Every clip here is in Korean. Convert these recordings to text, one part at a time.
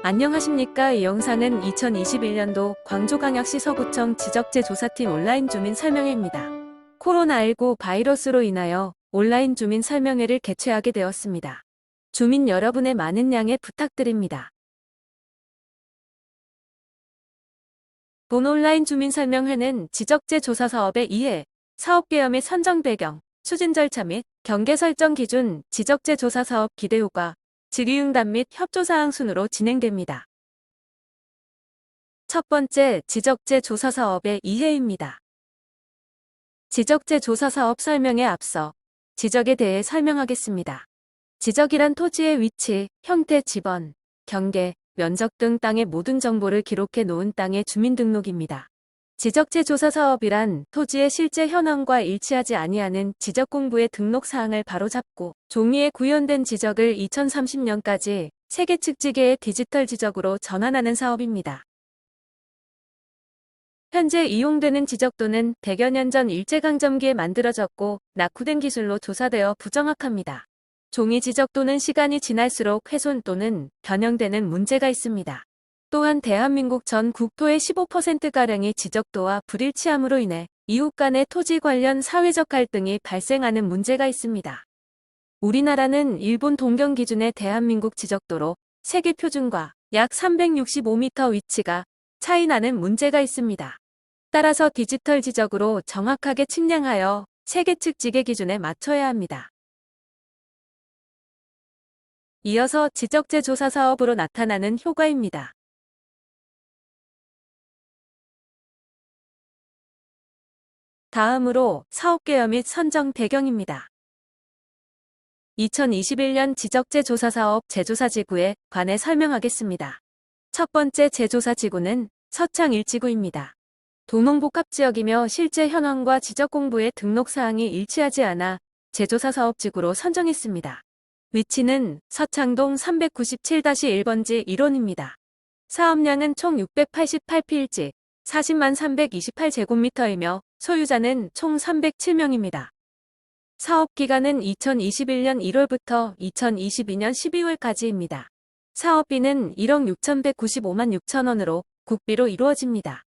안녕하십니까. 이 영상은 2021년도 광주광역시 서구청 지적재 조사팀 온라인 주민 설명회입니다. 코로나19 바이러스로 인하여 온라인 주민 설명회를 개최하게 되었습니다. 주민 여러분의 많은 양해 부탁드립니다. 본 온라인 주민 설명회는 지적재 조사 사업의 이해, 사업 계획 및 선정 배경, 추진 절차 및 경계 설정 기준, 지적재 조사 사업 기대 효과, 질의응답 및 협조사항 순으로 진행됩니다. 첫 번째, 지적재 조사 사업의 이해입니다. 지적재 조사 사업 설명에 앞서 지적에 대해 설명하겠습니다. 지적이란 토지의 위치, 형태, 지번, 경계, 면적 등 땅의 모든 정보를 기록해 놓은 땅의 주민등록입니다. 지적재 조사 사업이란 토지의 실제 현황과 일치하지 아니하는 지적공부의 등록사항을 바로잡고 종이에 구현된 지적을 2030년까지 세계 측지계의 디지털 지적으로 전환하는 사업입니다. 현재 이용되는 지적도는 100여 년 전 일제강점기에 만들어졌고 낙후된 기술로 조사되어 부정확합니다. 종이 지적도는 시간이 지날수록 훼손 또는 변형되는 문제가 있습니다. 또한 대한민국 전 국토의 15%가량이 지적도와 불일치함으로 인해 이웃 간의 토지 관련 사회적 갈등이 발생하는 문제가 있습니다. 우리나라는 일본 동경 기준의 대한민국 지적도로 세계 표준과 약 365m 위치가 차이 나는 문제가 있습니다. 따라서 디지털 지적으로 정확하게 측량하여 세계 측지계 기준에 맞춰야 합니다. 이어서 지적재 조사 사업으로 나타나는 효과입니다. 다음으로 사업 계획 및 선정 배경입니다. 2021년 지적재 조사 사업 재조사 지구에 관해 설명하겠습니다. 첫 번째 재조사 지구는 서창 1지구입니다. 도농복합지역이며 실제 현황과 지적공부의 등록사항이 일치하지 않아 재조사 사업지구로 선정했습니다. 위치는 서창동 397-1번지 1호입니다. 사업량은 총 688필지, 40만 328제곱미터이며 소유자는 총 307명입니다. 사업기간은 2021년 1월부터 2022년 12월까지입니다. 사업비는 1억 6,195만 6천원으로 국비로 이루어집니다.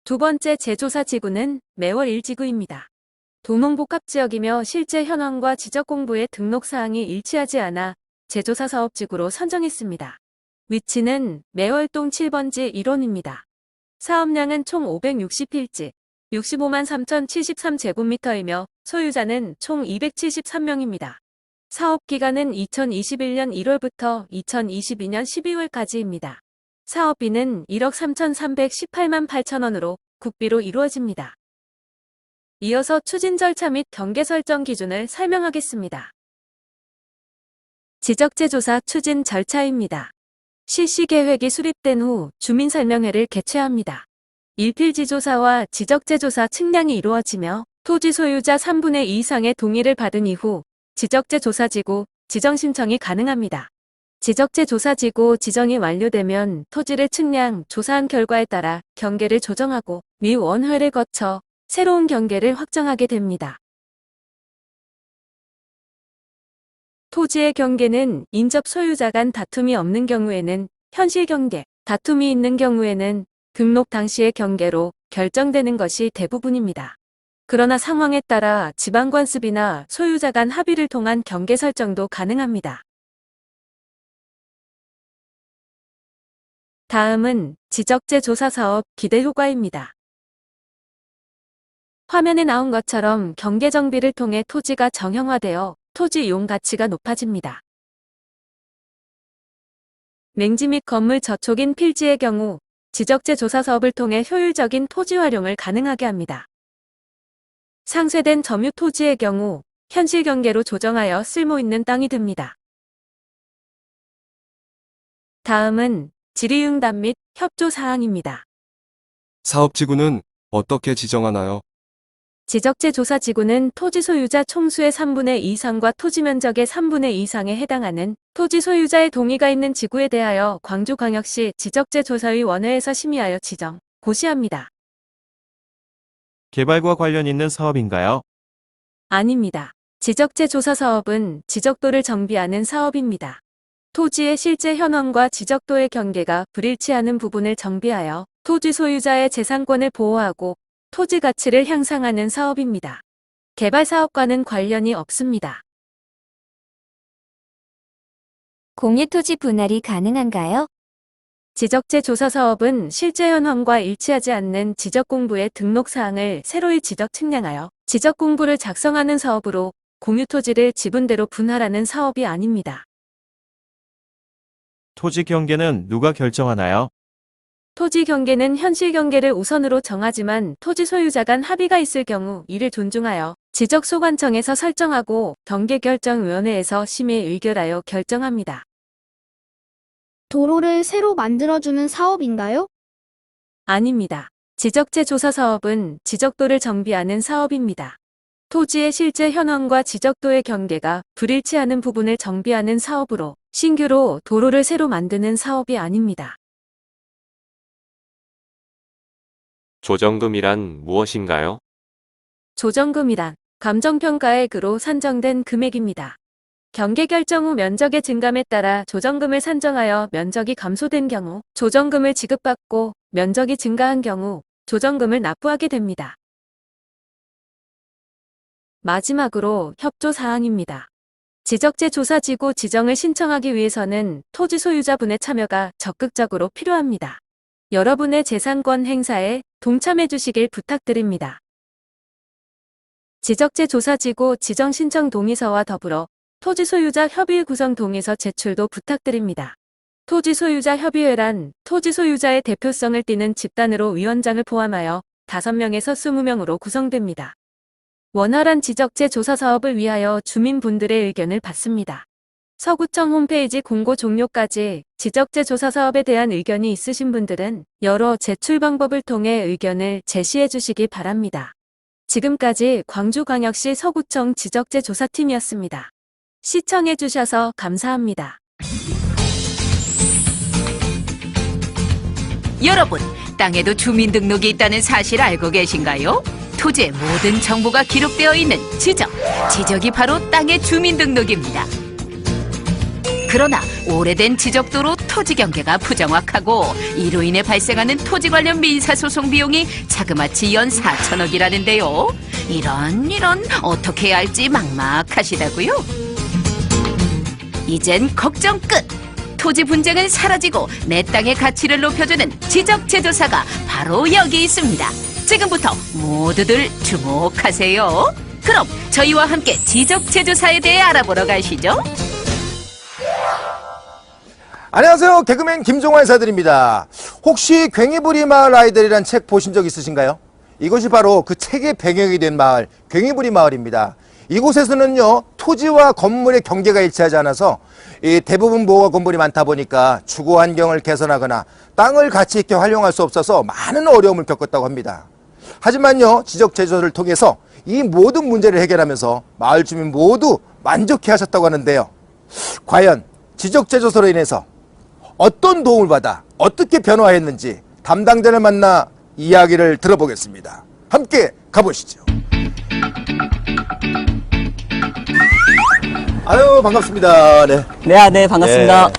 두 번째 재조사 지구는 매월 1지구입니다. 도농복합지역이며 실제 현황과 지적공부의 등록사항이 일치하지 않아 재조사 사업지구로 선정했습니다. 위치는 매월동 7번지 1호입니다. 사업량은 총 560필지, 65만 3,073제곱미터이며 소유자는 총 273명입니다. 사업기간은 2021년 1월부터 2022년 12월까지입니다. 사업비는 1억 3,318만 8천원으로 국비로 이루어집니다. 이어서 추진 절차 및 경계 설정 기준을 설명하겠습니다. 지적재 조사 추진 절차입니다. 실시계획이 수립된 후 주민설명회를 개최합니다. 일필지조사와 지적재 조사 측량이 이루어지며 토지 소유자 3분의 2 이상의 동의를 받은 이후 지적재 조사지구 지정 신청이 가능합니다. 지적재 조사지구 지정이 완료되면 토지를 측량, 조사한 결과에 따라 경계를 조정하고 위원회를 거쳐 새로운 경계를 확정하게 됩니다. 토지의 경계는 인접 소유자 간 다툼이 없는 경우에는 현실 경계, 다툼이 있는 경우에는 등록 당시의 경계로 결정되는 것이 대부분입니다. 그러나 상황에 따라 지방관습이나 소유자 간 합의를 통한 경계 설정도 가능합니다. 다음은 지적재 조사 사업 기대 효과입니다. 화면에 나온 것처럼 경계 정비를 통해 토지가 정형화되어 토지 이용 가치가 높아집니다. 맹지 및 건물 저촉인 필지의 경우 지적재 조사 사업을 통해 효율적인 토지 활용을 가능하게 합니다. 상쇄된 점유 토지의 경우 현실 경계로 조정하여 쓸모 있는 땅이 됩니다. 다음은 질의응답 및 협조 사항입니다. 사업지구는 어떻게 지정하나요? 지적재 조사 지구는 토지 소유자 총수의 3분의 2 이상과 토지 면적의 3분의 2 이상에 해당하는 토지 소유자의 동의가 있는 지구에 대하여 광주광역시 지적재 조사위 원회에서 심의하여 지정, 고시합니다. 개발과 관련 있는 사업인가요? 아닙니다. 지적재 조사 사업은 지적도를 정비하는 사업입니다. 토지의 실제 현황과 지적도의 경계가 불일치하는 부분을 정비하여 토지 소유자의 재산권을 보호하고 토지 가치를 향상하는 사업입니다. 개발 사업과는 관련이 없습니다. 공유토지 분할이 가능한가요? 지적재 조사 사업은 실제 현황과 일치하지 않는 지적 공부의 등록 사항을 새로이 지적 측량하여 지적 공부를 작성하는 사업으로 공유 토지를 지분대로 분할하는 사업이 아닙니다. 토지 경계는 누가 결정하나요? 토지 경계는 현실 경계를 우선으로 정하지만 토지 소유자 간 합의가 있을 경우 이를 존중하여 지적소관청에서 설정하고 경계결정위원회에서 심의 의결하여 결정합니다. 도로를 새로 만들어주는 사업인가요? 아닙니다. 지적재 조사 사업은 지적도를 정비하는 사업입니다. 토지의 실제 현황과 지적도의 경계가 불일치하는 부분을 정비하는 사업으로 신규로 도로를 새로 만드는 사업이 아닙니다. 조정금이란 무엇인가요? 조정금이란 감정평가액으로 산정된 금액입니다. 경계 결정 후 면적의 증감에 따라 조정금을 산정하여 면적이 감소된 경우 조정금을 지급받고 면적이 증가한 경우 조정금을 납부하게 됩니다. 마지막으로 협조 사항입니다. 지적재 조사지구 지정을 신청하기 위해서는 토지 소유자분의 참여가 적극적으로 필요합니다. 여러분의 재산권 행사에 동참해 주시길 부탁드립니다. 지적재 조사지구 지정 신청 동의서와 더불어 토지 소유자 협의회 구성 동의서 제출도 부탁드립니다. 토지 소유자 협의회란 토지 소유자의 대표성을 띠는 집단으로 위원장을 포함하여 5명에서 20명으로 구성됩니다. 원활한 지적재 조사 사업을 위하여 주민분들의 의견을 받습니다. 서구청 홈페이지 공고 종료까지 지적재 조사 사업에 대한 의견이 있으신 분들은 여러 제출 방법을 통해 의견을 제시해 주시기 바랍니다. 지금까지 광주광역시 서구청 지적재 조사팀이었습니다. 시청해 주셔서 감사합니다. 여러분, 땅에도 주민등록이 있다는 사실 알고 계신가요? 토지의 모든 정보가 기록되어 있는 지적이 바로 땅의 주민등록입니다. 그러나 오래된 지적도로 토지 경계가 부정확하고 이로 인해 발생하는 토지 관련 민사소송 비용이 자그마치 연 4천억이라는데요. 이런 어떻게 해야 할지 막막하시다고요? 이젠 걱정 끝! 토지 분쟁은 사라지고 내 땅의 가치를 높여주는 지적재조사가 바로 여기 있습니다. 지금부터 모두들 주목하세요. 그럼 저희와 함께 지적재조사에 대해 알아보러 가시죠. 안녕하세요. 개그맨 김종환 사드립니다. 혹시 괭이부리 마을 아이들이란 책 보신 적 있으신가요? 이것이 바로 그 책의 배경이 된 마을, 괭이부리 마을입니다. 이곳에서는요, 토지와 건물의 경계가 일치하지 않아서 대부분 모가 건물이 많다 보니까 주거 환경을 개선하거나 땅을 가치 있게 활용할 수 없어서 많은 어려움을 겪었다고 합니다. 하지만요, 지적재조사를 통해서 이 모든 문제를 해결하면서 마을 주민 모두 만족해 하셨다고 하는데요. 과연 지적재조사로 인해서 어떤 도움을 받아 어떻게 변화했는지 담당자를 만나 이야기를 들어보겠습니다. 함께 가보시죠. 아유, 반갑습니다. 네. 네, 반갑습니다.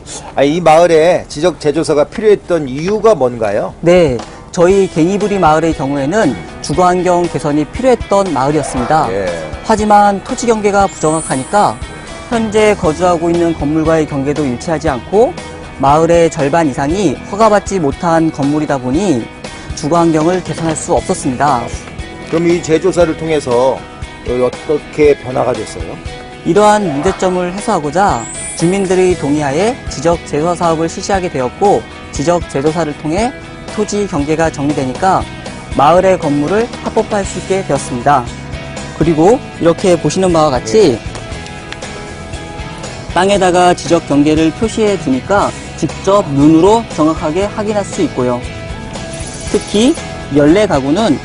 이 마을에 지적재조사가 필요했던 이유가 뭔가요? 네, 저희 괭이부리 마을의 경우에는 주거환경 개선이 필요했던 마을이었습니다. 하지만 토지 경계가 부정확하니까 현재 거주하고 있는 건물과의 경계도 일치하지 않고 마을의 절반 이상이 허가받지 못한 건물이다 보니 주거환경을 개선할 수 없었습니다. 그럼 이 재조사를 통해서 어떻게 변화가 됐어요? 이러한 문제점을 해소하고자 주민들의 동의하에 지적 재조사 사업을 실시하게 되었고, 지적 재조사를 통해 토지 경계가 정리되니까 마을의 건물을 합법화할 수 있게 되었습니다. 그리고 이렇게 보시는 바와 같이 땅에다가 지적 경계를 표시해 두니까 직접 눈으로 정확하게 확인할 수 있고요. 특히 연례 가구는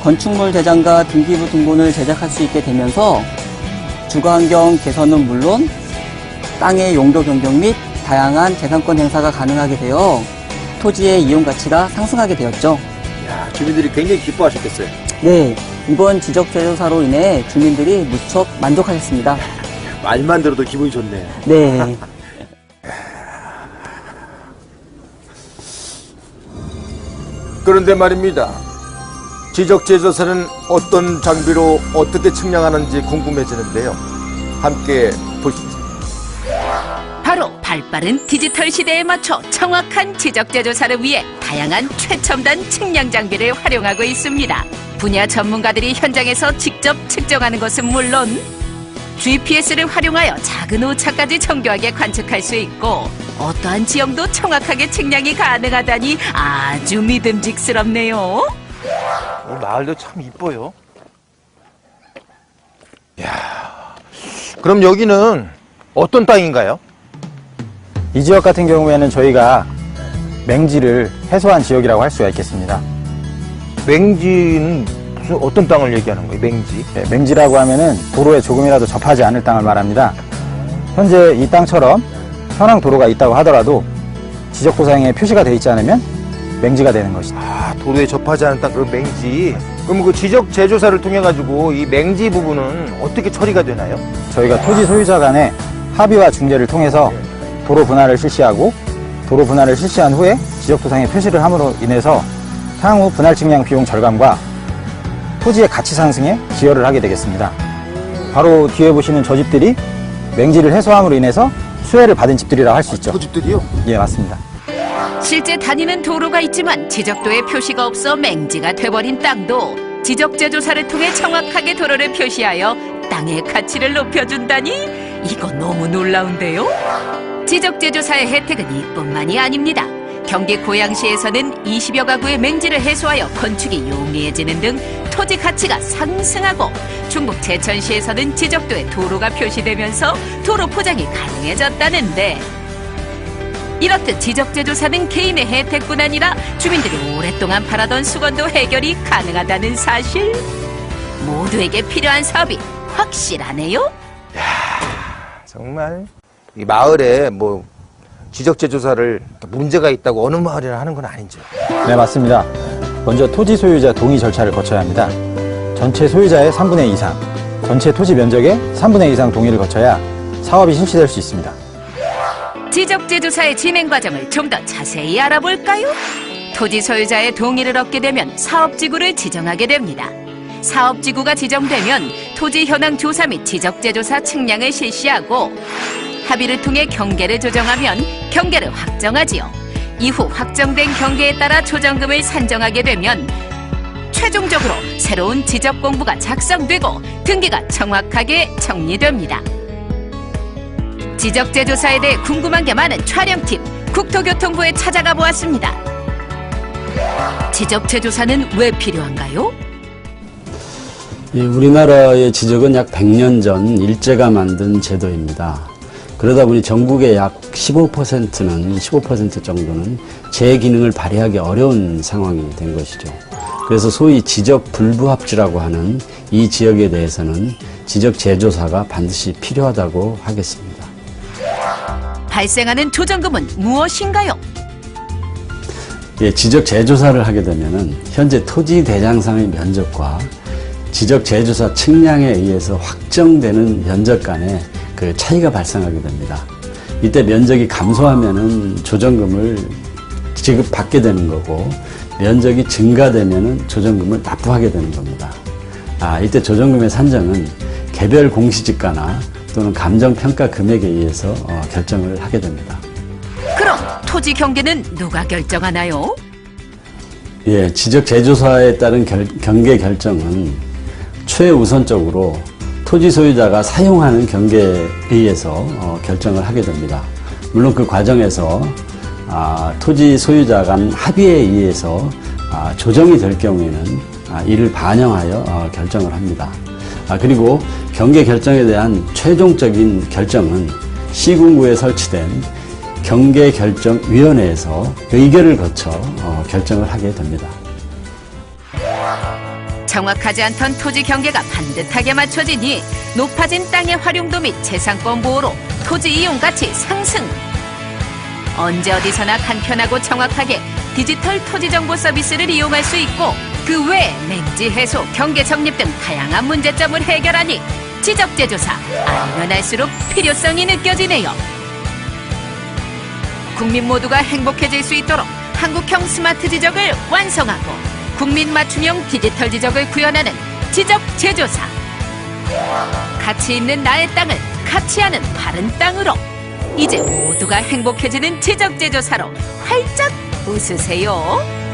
건축물 대장과 등기부 등본을 제작할 수 있게 되면서 주거환경 개선은 물론 땅의 용도 변경 및 다양한 재산권 행사가 가능하게 되어 토지의 이용 가치가 상승하게 되었죠. 야, 주민들이 굉장히 기뻐하셨겠어요. 네, 이번 지적 재조사로 인해 주민들이 무척 만족하셨습니다. 말만 들어도 기분이 좋네요. 네. 그런데 말입니다. 지적재조사는 어떤 장비로 어떻게 측량하는지 궁금해지는데요. 함께 보시죠. 바로 발빠른 디지털 시대에 맞춰 정확한 지적재조사를 위해 다양한 최첨단 측량 장비를 활용하고 있습니다. 분야 전문가들이 현장에서 직접 측정하는 것은 물론 GPS를 활용하여 작은 오차까지 정교하게 관측할 수 있고 어떠한 지형도 정확하게 측량이 가능하다니 아주 믿음직스럽네요. 이 마을도 참 이뻐요. 그럼 여기는 어떤 땅인가요? 이 지역 같은 경우에는 저희가 맹지를 해소한 지역이라고 할 수가 있겠습니다. 맹지는 무슨 어떤 땅을 얘기하는 거예요? 맹지? 네, 맹지라고 하면은 도로에 조금이라도 접하지 않을 땅을 말합니다. 현재 이 땅처럼 현황 도로가 있다고 하더라도 지적도상에 표시가 되어 있지 않으면 맹지가 되는 것이다. 아, 도로에 접하지 않은 땅, 그럼 맹지. 그럼 그 지적 재조사를 통해 가지고 이 맹지 부분은 어떻게 처리가 되나요? 저희가 토지 소유자 간의 합의와 중재를 통해서 도로 분할을 실시하고 도로 분할을 실시한 후에 지적도상에 표시를 함으로 인해서 향후 분할 측량 비용 절감과 토지의 가치 상승에 기여를 하게 되겠습니다. 바로 뒤에 보시는 저 집들이 맹지를 해소함으로 인해서 수혜를 받은 집들이라고 할 수 있죠. 그 집들이요? 예, 맞습니다. 실제 다니는 도로가 있지만 지적도에 표시가 없어 맹지가 돼버린 땅도 지적재조사를 통해 정확하게 도로를 표시하여 땅의 가치를 높여준다니 이거 너무 놀라운데요? 지적재조사의 혜택은 이뿐만이 아닙니다. 경기 고양시에서는 20여 가구의 맹지를 해소하여 건축이 용이해지는 등 토지 가치가 상승하고 충북 제천시에서는 지적도에 도로가 표시되면서 도로 포장이 가능해졌다는데 이렇듯 지적재조사는 개인의 혜택뿐 아니라 주민들이 오랫동안 바라던 수건도 해결이 가능하다는 사실 모두에게 필요한 사업이 확실하네요. 정말 이 마을에 뭐 지적재조사를 문제가 있다고 어느 마을이나 하는 건 아니죠. 네, 맞습니다. 먼저 토지 소유자 동의 절차를 거쳐야 합니다. 전체 소유자의 3분의 2 이상, 전체 토지 면적의 3분의 2 이상 동의를 거쳐야 사업이 실시될 수 있습니다. 지적재조사의 진행 과정을 좀 더 자세히 알아볼까요? 토지 소유자의 동의를 얻게 되면 사업지구를 지정하게 됩니다. 사업지구가 지정되면 토지 현황 조사 및 지적재조사 측량을 실시하고 합의를 통해 경계를 조정하면 경계를 확정하지요. 이후 확정된 경계에 따라 조정금을 산정하게 되면 최종적으로 새로운 지적 공부가 작성되고 등기가 정확하게 정리됩니다. 지적재조사에 대해 궁금한 게 많은 촬영팀 국토교통부에 찾아가 보았습니다. 지적재조사는 왜 필요한가요? 우리나라의 지적은 약 100년 전 일제가 만든 제도입니다. 그러다 보니 전국의 약 15% 정도는 제 기능을 발휘하기 어려운 상황이 된 것이죠. 그래서 소위 지적 불부합지라고 하는 이 지역에 대해서는 지적 재조사가 반드시 필요하다고 하겠습니다. 발생하는 조정금은 무엇인가요? 예, 지적 재조사를 하게 되면은 현재 토지 대장상의 면적과 지적 재조사 측량에 의해서 확정되는 면적 간의 그 차이가 발생하게 됩니다. 이때 면적이 감소하면은 조정금을 지급받게 되는 거고 면적이 증가되면은 조정금을 납부하게 되는 겁니다. 이때 조정금의 산정은 개별 공시지가나 또는 감정평가 금액에 의해서 결정을 하게 됩니다. 그럼 토지 경계는 누가 결정하나요? 예, 지적 재조사에 따른 경계 결정은 최우선적으로 토지 소유자가 사용하는 경계에 의해서 결정을 하게 됩니다. 물론 그 과정에서 토지 소유자 간 합의에 의해서 조정이 될 경우에는 이를 반영하여 결정을 합니다. 그리고 경계 결정에 대한 최종적인 결정은 시군구에 설치된 경계결정위원회에서 의결을 거쳐 결정을 하게 됩니다. 정확하지 않던 토지 경계가 반듯하게 맞춰지니 높아진 땅의 활용도 및 재산권 보호로 토지 이용 가치 상승. 언제 어디서나 간편하고 정확하게 디지털 토지 정보 서비스를 이용할 수 있고 그 외에 맹지 해소, 경계 정립 등 다양한 문제점을 해결하니 지적재조사 알면 알수록 필요성이 느껴지네요. 국민 모두가 행복해질 수 있도록 한국형 스마트 지적을 완성하고 국민 맞춤형 디지털 지적을 구현하는 지적 제조사. 가치 있는 나의 땅을 가치하는 바른 땅으로 이제 모두가 행복해지는 지적 제조사로 활짝 웃으세요.